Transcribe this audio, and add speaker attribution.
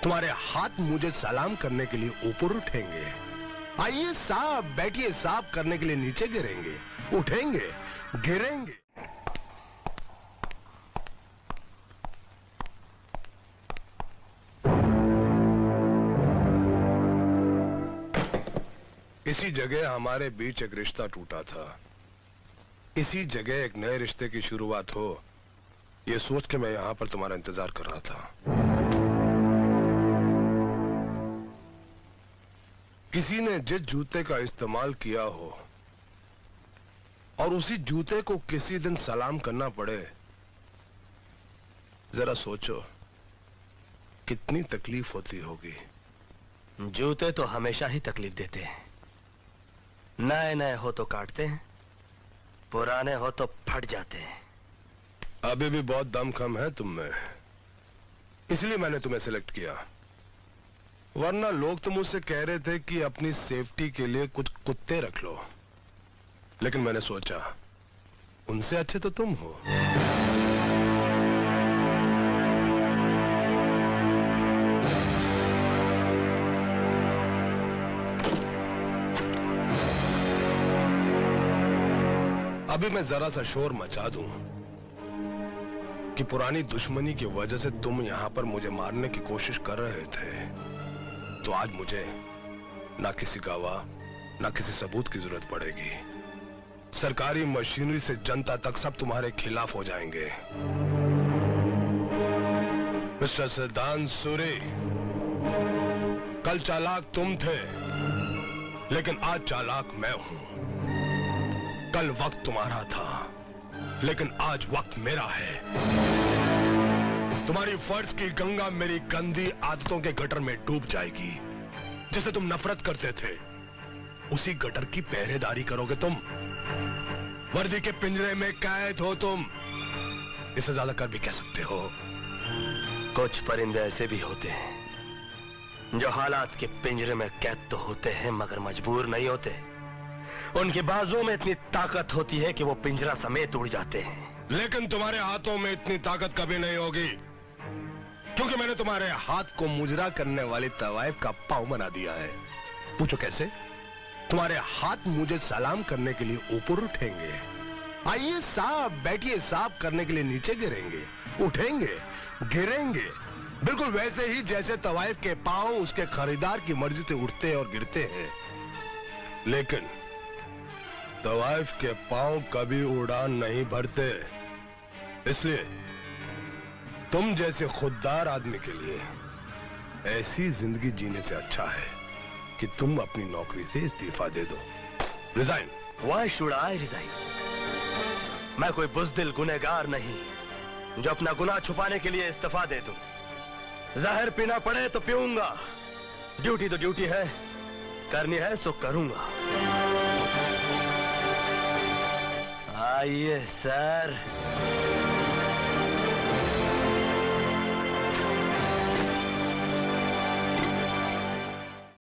Speaker 1: तुम्हारे हाथ मुझे सलाम करने के लिए ऊपर उठेंगे। आइए साहब बैठिए, साफ करने के लिए नीचे गिरेंगे, उठेंगे, गिरेंगे। इसी जगह हमारे बीच एक रिश्ता टूटा था। इसी जगह एक नए रिश्ते की शुरुआत हो, ये सोच के मैं यहां पर तुम्हारा इंतजार कर रहा था। किसी ने जिस जूते का इस्तेमाल किया हो और उसी जूते को किसी दिन सलाम करना पड़े, जरा सोचो कितनी तकलीफ होती होगी।
Speaker 2: जूते तो हमेशा ही तकलीफ देते हैं। नए नए हो तो काटते हैं, पुराने हो तो फट जाते हैं।
Speaker 1: अभी भी बहुत दम कम है तुम में, इसलिए मैंने तुम्हें सिलेक्ट किया। वरना लोग तो मुझसे कह रहे थे कि अपनी सेफ्टी के लिए कुछ कुत्ते रख लो, लेकिन मैंने सोचा उनसे अच्छे तो तुम हो। अभी मैं जरा सा शोर मचा दूं कि पुरानी दुश्मनी की वजह से तुम यहां पर मुझे मारने की कोशिश कर रहे थे, तो आज मुझे ना किसी गवाह ना किसी सबूत की जरूरत पड़ेगी। सरकारी मशीनरी से जनता तक सब तुम्हारे खिलाफ हो जाएंगे। मिस्टर सिद्धांत सूरी, कल चालाक तुम थे, लेकिन आज चालाक मैं हूं। कल वक्त तुम्हारा था, लेकिन आज वक्त मेरा है। तुम्हारी फर्ज की गंगा मेरी गंदी आदतों के गटर में डूब जाएगी। जिसे तुम नफरत करते थे, उसी गटर की पहरेदारी करोगे तुम। वर्दी के पिंजरे में कैद हो तुम। इससे ज्यादा कर भी कह सकते हो।
Speaker 2: कुछ परिंदे ऐसे भी होते हैं जो हालात के पिंजरे में कैद तो होते हैं, मगर मजबूर नहीं होते। उनके बाजुओं में इतनी ताकत होती है कि वो पिंजरा समेत उड़ जाते हैं।
Speaker 1: लेकिन तुम्हारे हाथों में इतनी ताकत कभी नहीं होगी, क्योंकि मैंने तुम्हारे हाथ को मुजरा करने वाली तवाइफ का पांव बना दिया है। पूछो कैसे? तुम्हारे हाथ मुझे सलाम करने के लिए ऊपर उठेंगे। आइए साहब बैठिए, साफ करने के लिए नीचे गिरेंगे, उठेंगे, गिरेंगे, बिल्कुल वैसे ही जैसे तवाइफ के पांव उसके खरीदार की मर्जी से उठते और गिरते हैं। लेकिन तवाइफ के पांव कभी उड़ान नहीं भरते। इसलिए तुम जैसे खुददार आदमी के लिए ऐसी जिंदगी जीने से अच्छा है कि तुम अपनी नौकरी से इस्तीफा दे दो। Resign.
Speaker 2: Why should I resign? मैं कोई बुज़दिल गुनहगार नहीं जो अपना गुनाह छुपाने के लिए इस्तीफा दे दूं। जहर पीना पड़े तो पीऊंगा। ड्यूटी तो ड्यूटी है, करनी है सो करूंगा। आइए सर।